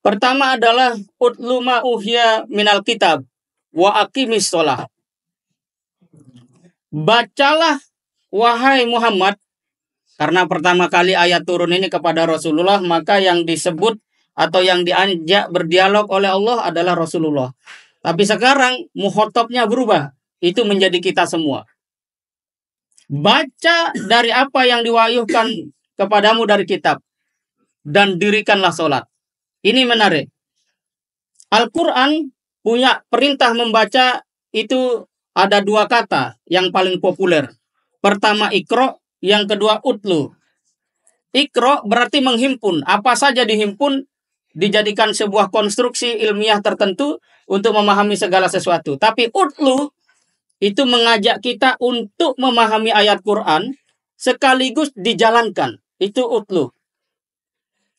Pertama adalah utlu ma uhya minal kitab wa aqimis sholah. Bacalah wahai Muhammad, karena pertama kali ayat turun ini kepada Rasulullah, maka yang disebut atau yang diajak berdialog oleh Allah adalah Rasulullah. Tapi sekarang mukhotobnya berubah, itu menjadi kita semua. Baca dari apa yang diwahyukan kepadamu dari kitab, dan dirikanlah sholat. Ini menarik. Al-Quran punya perintah membaca itu ada dua kata yang paling populer. Pertama ikro, yang kedua utlu. Ikro berarti menghimpun. Apa saja dihimpun, dijadikan sebuah konstruksi ilmiah tertentu untuk memahami segala sesuatu. Tapi utlu itu mengajak kita untuk memahami ayat Quran sekaligus dijalankan. Itu utlu.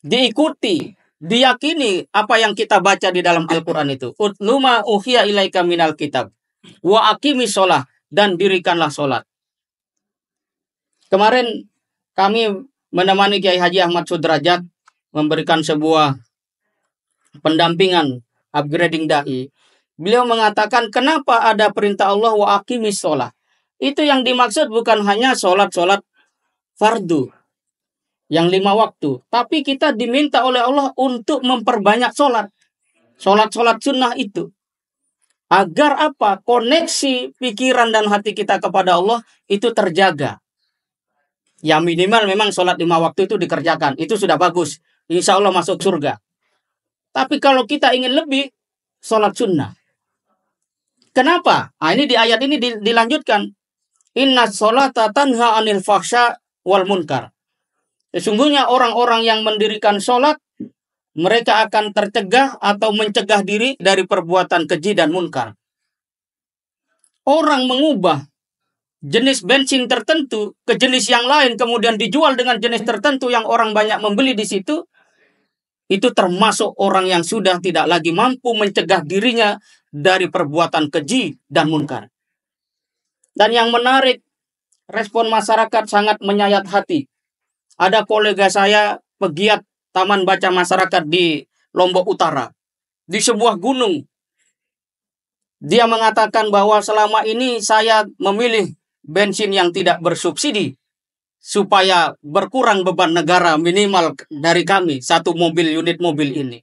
Diikuti, diyakini apa yang kita baca di dalam Al-Quran itu. Utlu ma uhiya ilaika minal kitab wa aqimis sholah, dan dirikanlah sholat. Kemarin kami menemani Kiai Haji Ahmad Sudrajat memberikan sebuah pendampingan upgrading dai. Beliau mengatakan kenapa ada perintah Allah wa aqimis sholah. Itu yang dimaksud bukan hanya sholat-sholat fardu yang 5 waktu, tapi kita diminta oleh Allah untuk memperbanyak sholat. Sholat-sholat sunnah itu. Agar apa? Koneksi pikiran dan hati kita kepada Allah itu terjaga. Ya minimal memang sholat 5 waktu itu dikerjakan. Itu sudah bagus. Insya Allah masuk surga. Tapi kalau kita ingin lebih, sholat sunnah. Kenapa? Ini di ayat ini dilanjutkan. Inna sholata tanha anil fahsya wal munkar. Sesungguhnya orang-orang yang mendirikan sholat, mereka akan tercegah atau mencegah diri dari perbuatan keji dan munkar. Orang mengubah jenis bensin tertentu ke jenis yang lain, kemudian dijual dengan jenis tertentu yang orang banyak membeli di situ, itu termasuk orang yang sudah tidak lagi mampu mencegah dirinya dari perbuatan keji dan munkar. Dan yang menarik, respon masyarakat sangat menyayat hati. Ada kolega saya pegiat Taman Baca Masyarakat di Lombok Utara, di sebuah gunung. Dia mengatakan bahwa selama ini saya memilih bensin yang tidak bersubsidi supaya berkurang beban negara minimal dari kami, 1 unit mobil ini.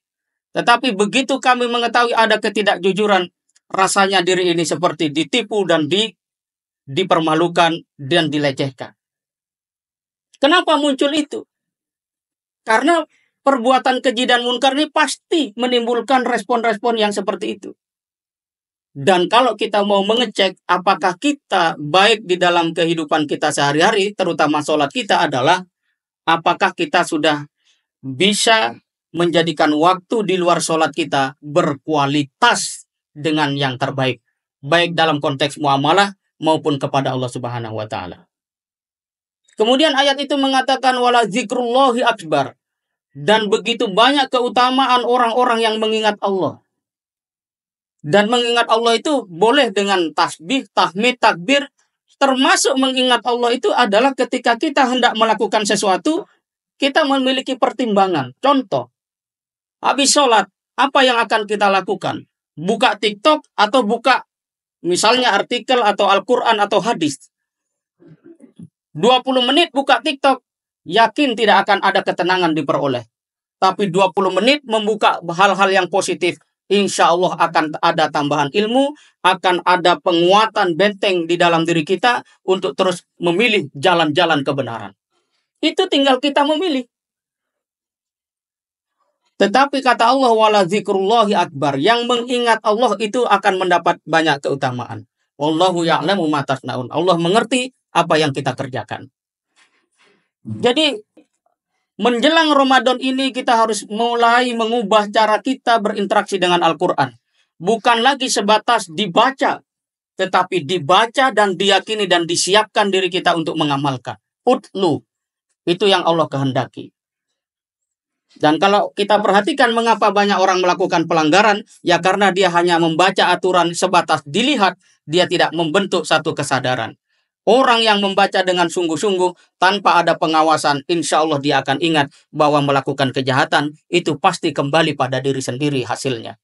Tetapi begitu kami mengetahui ada ketidakjujuran, rasanya diri ini seperti ditipu dan dipermalukan dan dilecehkan. Kenapa muncul itu? Karena perbuatan keji dan munkar ini pasti menimbulkan respon-respon yang seperti itu. Dan kalau kita mau mengecek apakah kita baik di dalam kehidupan kita sehari-hari, terutama sholat kita adalah apakah kita sudah bisa menjadikan waktu di luar sholat kita berkualitas dengan yang terbaik. Baik dalam konteks muamalah maupun kepada Allah Subhanahu wa Ta'ala. Kemudian ayat itu mengatakan wala zikrullahi akbar. Dan begitu banyak keutamaan orang-orang yang mengingat Allah. Dan mengingat Allah itu boleh dengan tasbih, tahmid, takbir. Termasuk mengingat Allah itu adalah ketika kita hendak melakukan sesuatu, kita memiliki pertimbangan. Contoh, habis sholat, apa yang akan kita lakukan? Buka TikTok atau buka misalnya artikel atau Al-Quran atau hadis. 20 menit buka TikTok, yakin tidak akan ada ketenangan diperoleh. Tapi 20 menit membuka hal-hal yang positif, insya Allah akan ada tambahan ilmu, akan ada penguatan benteng di dalam diri kita untuk terus memilih jalan-jalan kebenaran. Itu tinggal kita memilih. Tetapi kata Allah, wala zikrullahi akbar. Yang mengingat Allah itu akan mendapat banyak keutamaan. Wallahu ya'lamu ma tasna'un. Allah mengerti apa yang kita kerjakan. Jadi menjelang Ramadan ini kita harus mulai mengubah cara kita berinteraksi dengan Al-Quran. Bukan lagi sebatas dibaca, tetapi dibaca dan diyakini dan disiapkan diri kita untuk mengamalkan. Utlu, itu yang Allah kehendaki. Dan kalau kita perhatikan mengapa banyak orang melakukan pelanggaran, ya karena dia hanya membaca aturan sebatas dilihat, dia tidak membentuk satu kesadaran. Orang yang membaca dengan sungguh-sungguh tanpa ada pengawasan, insya Allah dia akan ingat bahwa melakukan kejahatan itu pasti kembali pada diri sendiri hasilnya.